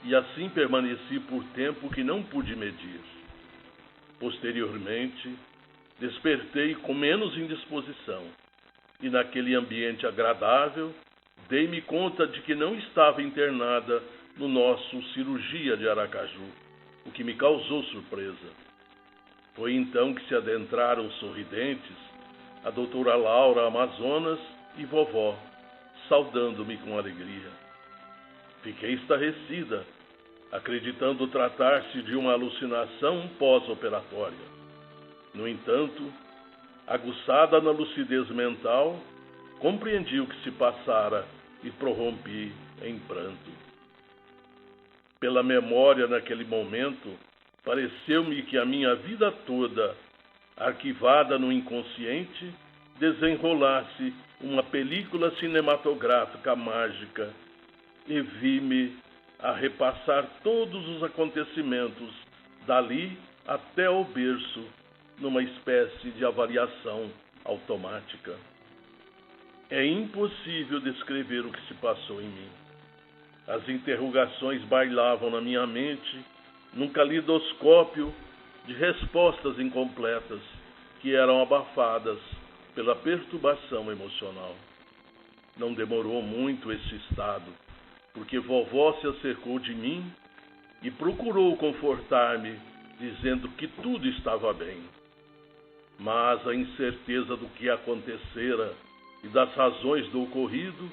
[SPEAKER 7] e assim permaneci por tempo que não pude medir. Posteriormente, despertei com menos indisposição e, naquele ambiente agradável, dei-me conta de que não estava internada no nosso cirurgia de Aracaju, o que me causou surpresa. Foi então que se adentraram sorridentes a doutora Laura Amazonas e vovó, saudando-me com alegria. Fiquei estarrecida, acreditando tratar-se de uma alucinação pós-operatória. No entanto, aguçada na lucidez mental, compreendi o que se passara e prorrompi em pranto. Pela memória naquele momento, pareceu-me que a minha vida toda, arquivada no inconsciente, desenrolasse uma película cinematográfica mágica e vi-me a repassar todos os acontecimentos dali até ao berço, numa espécie de avaliação automática. É impossível descrever o que se passou em mim. As interrogações bailavam na minha mente, num calidoscópio de respostas incompletas que eram abafadas pela perturbação emocional. Não demorou muito esse estado, porque vovó se acercou de mim e procurou confortar-me, dizendo que tudo estava bem. Mas a incerteza do que acontecera e das razões do ocorrido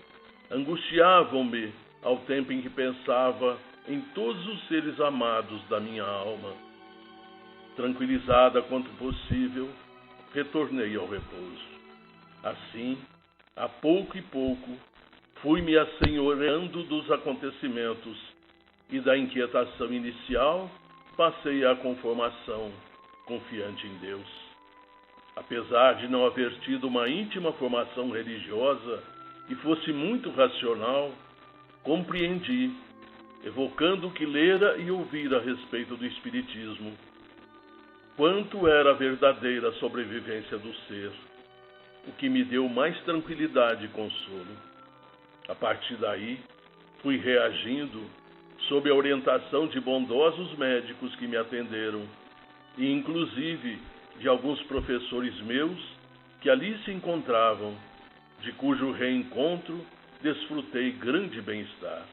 [SPEAKER 7] angustiavam-me ao tempo em que pensava em todos os seres amados da minha alma. Tranquilizada quanto possível, retornei ao repouso. Assim, a pouco e pouco, fui-me assenhoreando dos acontecimentos e da inquietação inicial passei à conformação, confiante em Deus. Apesar de não haver tido uma íntima formação religiosa e fosse muito racional, compreendi, evocando o que lera e ouvira a respeito do Espiritismo, quanto era a verdadeira sobrevivência do ser, o que me deu mais tranquilidade e consolo. A partir daí, fui reagindo sob a orientação de bondosos médicos que me atenderam, e inclusive de alguns professores meus que ali se encontravam, de cujo reencontro desfrutei grande bem-estar.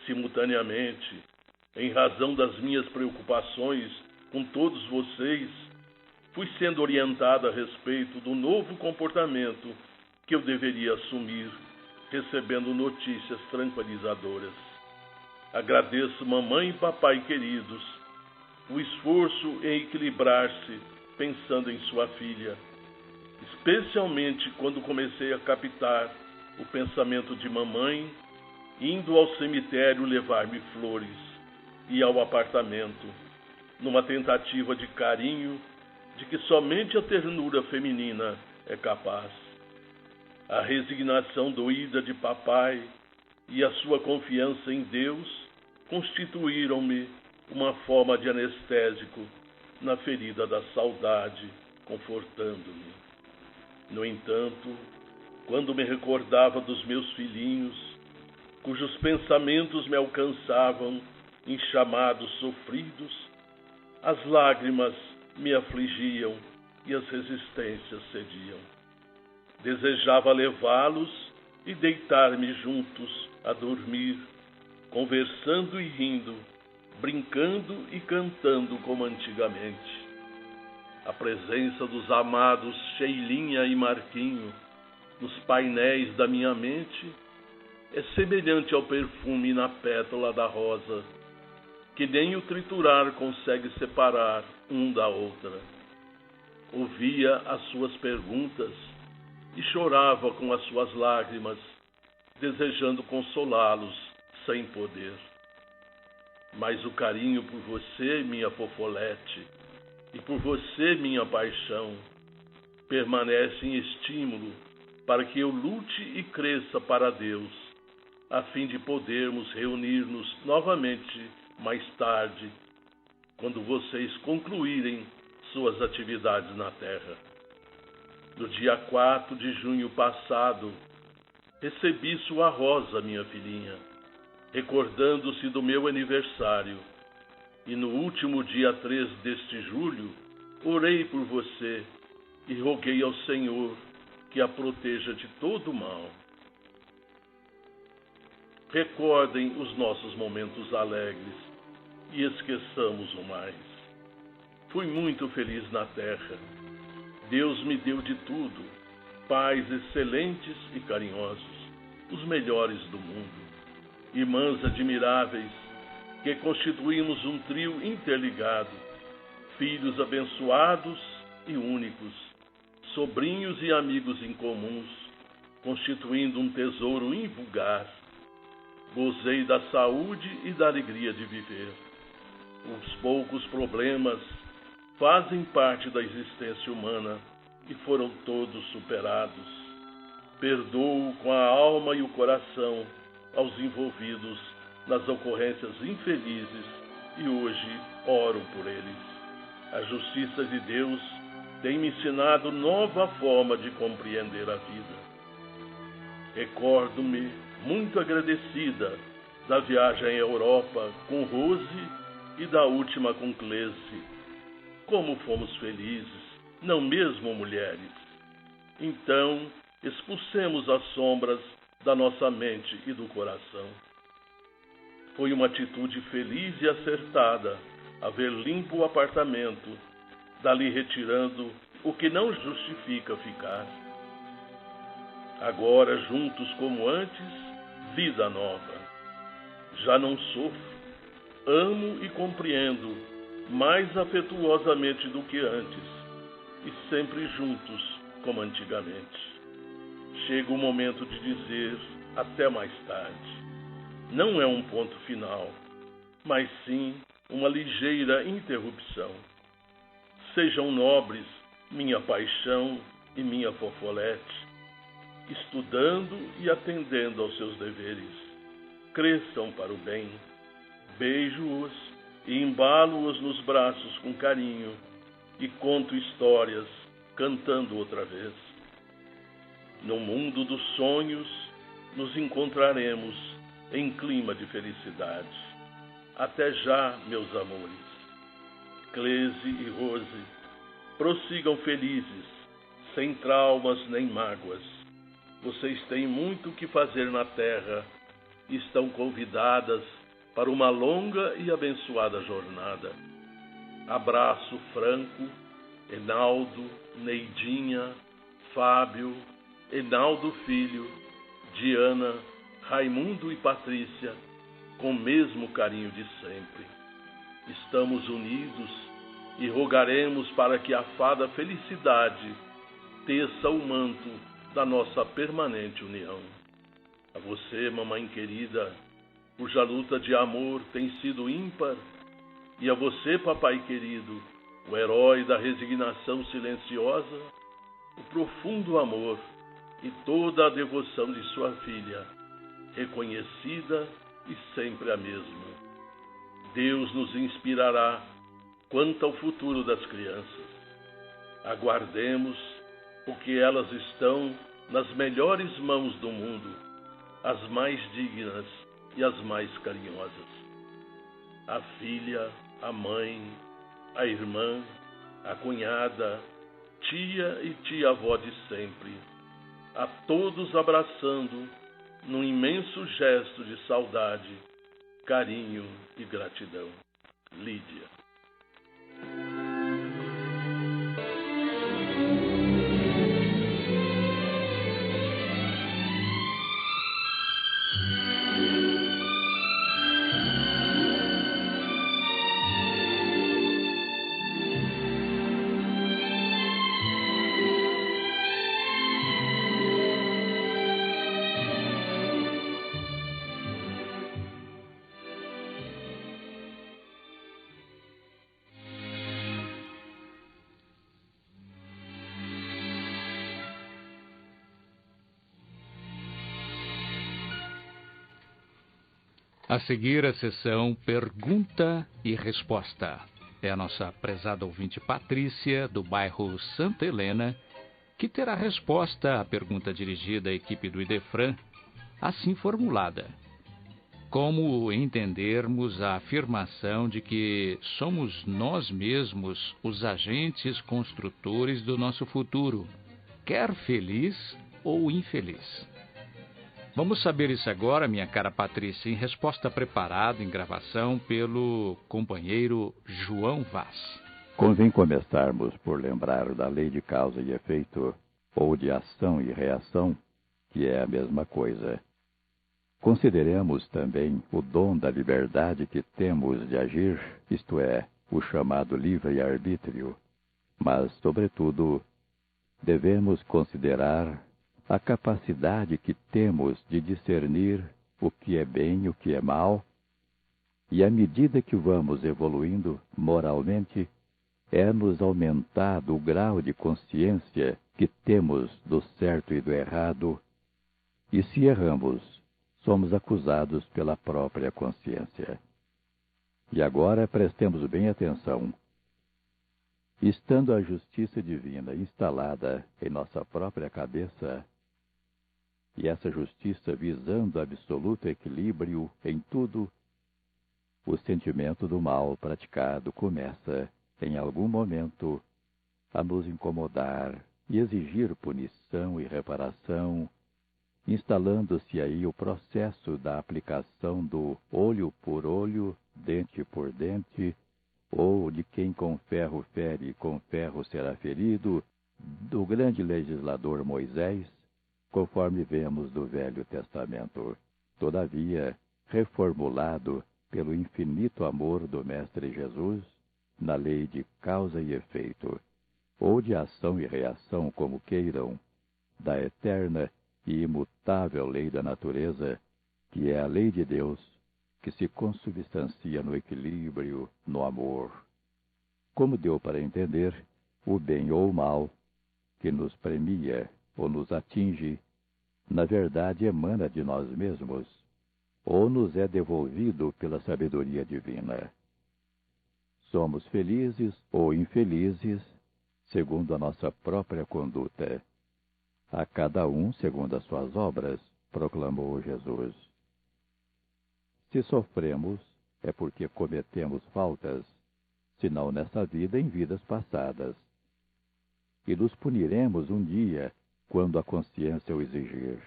[SPEAKER 7] Simultaneamente, em razão das minhas preocupações com todos vocês, fui sendo orientado a respeito do novo comportamento que eu deveria assumir, recebendo notícias tranquilizadoras. Agradeço mamãe e papai queridos o esforço em equilibrar-se pensando em sua filha, especialmente quando comecei a captar o pensamento de mamãe indo ao cemitério levar-me flores e ao apartamento, numa tentativa de carinho de que somente a ternura feminina é capaz. A resignação doída de papai e a sua confiança em Deus constituíram-me uma forma de anestésico na ferida da saudade, confortando-me. No entanto, quando me recordava dos meus filhinhos, cujos pensamentos me alcançavam em chamados sofridos, as lágrimas me afligiam e as resistências cediam. Desejava levá-los e deitar-me juntos a dormir, conversando e rindo, brincando e cantando como antigamente. A presença dos amados Sheilinha e Marquinho nos painéis da minha mente é semelhante ao perfume na pétala da rosa, que nem o triturar consegue separar um da outra. Ouvia as suas perguntas e chorava com as suas lágrimas, desejando consolá-los sem poder. Mas o carinho por você, minha fofolete, e por você, minha paixão, permanece em estímulo para que eu lute e cresça para Deus, a fim de podermos reunir-nos novamente mais tarde, quando vocês concluírem suas atividades na Terra. No dia 4 de junho passado, recebi sua rosa, minha filhinha, recordando-se do meu aniversário, e no último dia 3 deste julho, orei por você e roguei ao Senhor que a proteja de todo mal. Recordem os nossos momentos alegres e esqueçamos o mais. Fui muito feliz na terra. Deus me deu de tudo, pais excelentes e carinhosos, os melhores do mundo, irmãs admiráveis, que constituímos um trio interligado, filhos abençoados e únicos, sobrinhos e amigos incomuns, constituindo um tesouro invulgar. Gozei da saúde e da alegria de viver. Os poucos problemas fazem parte da existência humana e foram todos superados. Perdoo com a alma e o coração aos envolvidos nas ocorrências infelizes e hoje oro por eles. A justiça de Deus tem me ensinado nova forma de compreender a vida. Recordo-me muito agradecida da viagem à Europa com Rose e da última com Clece. Como fomos felizes, não mesmo, mulheres? Então, expulsemos as sombras da nossa mente e do coração. Foi uma atitude feliz e acertada haver limpo o apartamento, dali retirando o que não justifica ficar. Agora, juntos como antes, vida nova. Já não sofro, amo e compreendo mais afetuosamente do que antes, e sempre juntos como antigamente. Chega o momento de dizer até mais tarde. Não é um ponto final, mas sim uma ligeira interrupção. Sejam nobres minha paixão e minha fofolete, estudando e atendendo aos seus deveres. Cresçam para o bem. Beijo-os e embalo-os nos braços com carinho e conto histórias, cantando outra vez. No mundo dos sonhos nos encontraremos em clima de felicidade. Até já, meus amores. Clese e Rose, prossigam felizes, sem traumas nem mágoas. Vocês têm muito o que fazer na terra e estão convidadas para uma longa e abençoada jornada. Abraço franco, Enaldo, Neidinha, Fábio, Enaldo Filho, Diana, Raimundo e Patrícia, com o mesmo carinho de sempre. Estamos unidos e rogaremos para que a fada felicidade teça o manto da nossa permanente união. A você, mamãe querida, cuja luta de amor tem sido ímpar, e a você, papai querido, o herói da resignação silenciosa, o profundo amor e toda a devoção de sua filha, reconhecida e sempre a mesma. Deus nos inspirará quanto ao futuro das crianças. Aguardemos, porque elas estão nas melhores mãos do mundo, as mais dignas e as mais carinhosas. A filha, a mãe, a irmã, a cunhada, tia e tia-avó de sempre, a todos abraçando num imenso gesto de saudade, carinho e gratidão. Lídia.
[SPEAKER 3] A seguir, a sessão Pergunta e Resposta. É a nossa prezada ouvinte Patrícia, do bairro Santa Helena, que terá resposta à pergunta dirigida à equipe do Idefran, assim formulada: como entendermos a afirmação de que somos nós mesmos os agentes construtores do nosso futuro, quer feliz ou infeliz? Vamos saber isso agora, minha cara Patrícia, em resposta preparada em gravação pelo companheiro João Vaz.
[SPEAKER 8] Convém começarmos por lembrar da lei de causa e efeito, ou de ação e reação, que é a mesma coisa. Consideremos também o dom da liberdade que temos de agir, isto é, o chamado livre-arbítrio, mas, sobretudo, devemos considerar a capacidade que temos de discernir o que é bem e o que é mal, e à medida que vamos evoluindo moralmente, é-nos aumentado o grau de consciência que temos do certo e do errado, e se erramos, somos acusados pela própria consciência. E agora prestemos bem atenção. Estando a justiça divina instalada em nossa própria cabeça, e essa justiça visando absoluto equilíbrio em tudo, o sentimento do mal praticado começa, em algum momento, a nos incomodar e exigir punição e reparação, instalando-se aí o processo da aplicação do olho por olho, dente por dente, ou de quem com ferro fere, com ferro será ferido, do grande legislador Moisés, conforme vemos do Velho Testamento, todavia reformulado pelo infinito amor do Mestre Jesus, na lei de causa e efeito, ou de ação e reação, como queiram, da eterna e imutável lei da natureza, que é a lei de Deus, que se consubstancia no equilíbrio, no amor. Como deu para entender, o bem ou o mal, que nos premia ou nos atinge, na verdade emana de nós mesmos, ou nos é devolvido pela sabedoria divina. Somos felizes ou infelizes, segundo a nossa própria conduta. A cada um segundo as suas obras, proclamou Jesus. Se sofremos, é porque cometemos faltas, senão nessa vida, em vidas passadas. E nos puniremos um dia, quando a consciência o exigir.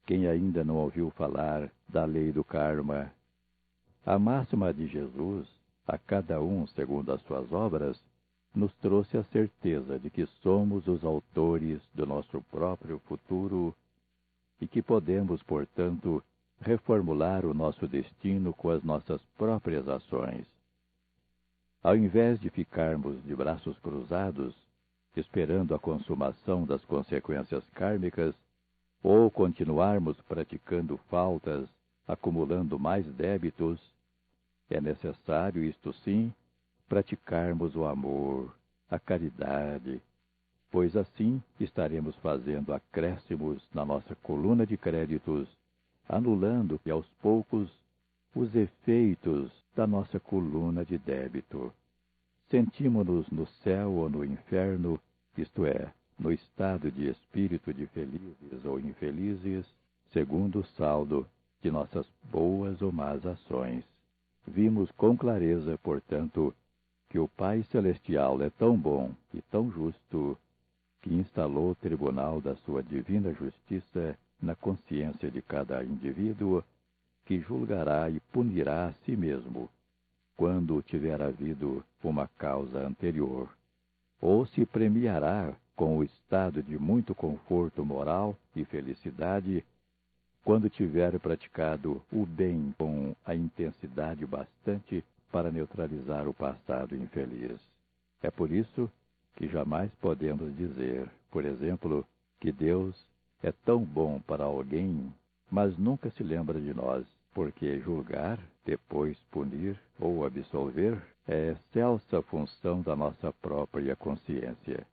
[SPEAKER 8] Quem ainda não ouviu falar da lei do karma, a máxima de Jesus, a cada um segundo as suas obras, nos trouxe a certeza de que somos os autores do nosso próprio futuro e que podemos, portanto, reformular o nosso destino com as nossas próprias ações. Ao invés de ficarmos de braços cruzados, esperando a consumação das consequências kármicas, ou continuarmos praticando faltas, acumulando mais débitos, é necessário, isto sim, praticarmos o amor, a caridade, pois assim estaremos fazendo acréscimos na nossa coluna de créditos, anulando aos poucos os efeitos da nossa coluna de débito. Sentimos-nos no céu ou no inferno, isto é, no estado de espírito de felizes ou infelizes, segundo o saldo de nossas boas ou más ações. Vimos com clareza, portanto, que o Pai Celestial é tão bom e tão justo que instalou o tribunal da sua divina justiça na consciência de cada indivíduo, que julgará e punirá a si mesmo, quando tiver havido uma causa anterior, ou se premiará com o estado de muito conforto moral e felicidade, quando tiver praticado o bem com a intensidade bastante para neutralizar o passado infeliz. É por isso que jamais podemos dizer, por exemplo, que Deus é tão bom para alguém, mas nunca se lembra de nós, porque julgar, depois punir ou absolver é excelsa função da nossa própria consciência.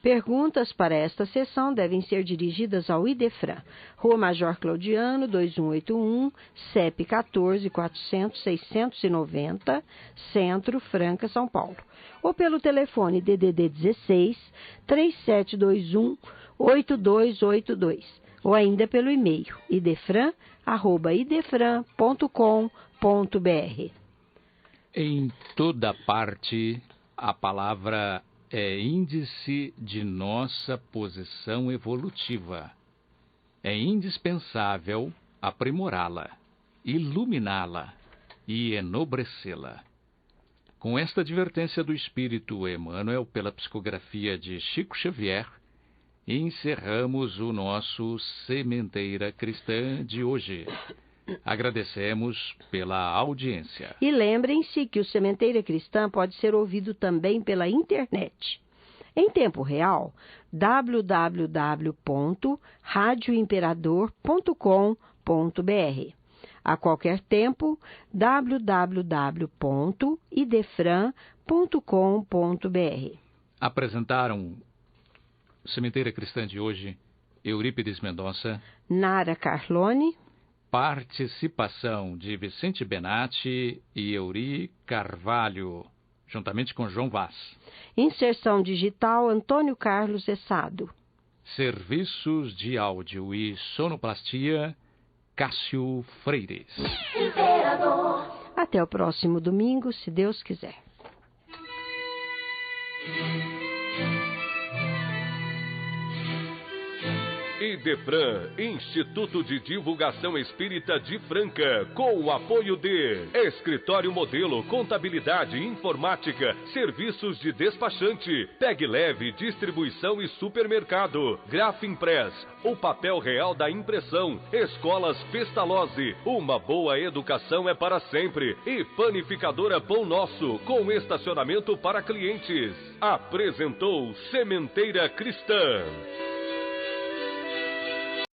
[SPEAKER 2] Perguntas para esta sessão devem ser dirigidas ao Idefran, Rua Major Claudiano, 2181, CEP 14.400.690, Centro, Franca, São Paulo. Ou pelo telefone DDD 16 3721-8282. Ou ainda pelo e-mail idefran@idefran.com.br.
[SPEAKER 3] Em toda parte, a palavra é índice de nossa posição evolutiva. É indispensável aprimorá-la, iluminá-la e enobrecê-la. Com esta advertência do Espírito Emmanuel pela psicografia de Chico Xavier, encerramos o nosso Sementeira Cristã de hoje. Agradecemos pela audiência.
[SPEAKER 2] E lembrem-se que o Sementeira Cristã pode ser ouvido também pela internet. Em tempo real, www.radioimperador.com.br. A qualquer tempo, www.idefran.com.br.
[SPEAKER 3] Apresentaram o Sementeira Cristã de hoje, Eurípides Mendonça,
[SPEAKER 2] Nara Carlone,
[SPEAKER 3] participação de Vicente Benatti e Euri Carvalho, juntamente com João Vaz.
[SPEAKER 2] Inserção digital Antônio Carlos Essado.
[SPEAKER 3] Serviços de áudio e sonoplastia Cássio Freires.
[SPEAKER 2] Até o próximo domingo, se Deus quiser.
[SPEAKER 1] Idefran, Instituto de Divulgação Espírita de Franca, com o apoio de Escritório Modelo, Contabilidade, Informática, Serviços de Despachante, Peg Leve, Distribuição e Supermercado, Grafimpress, o papel real da impressão, Escolas Pestalozzi, uma boa educação é para sempre, e Panificadora Pão Nosso, com estacionamento para clientes. Apresentou Sementeira Cristã.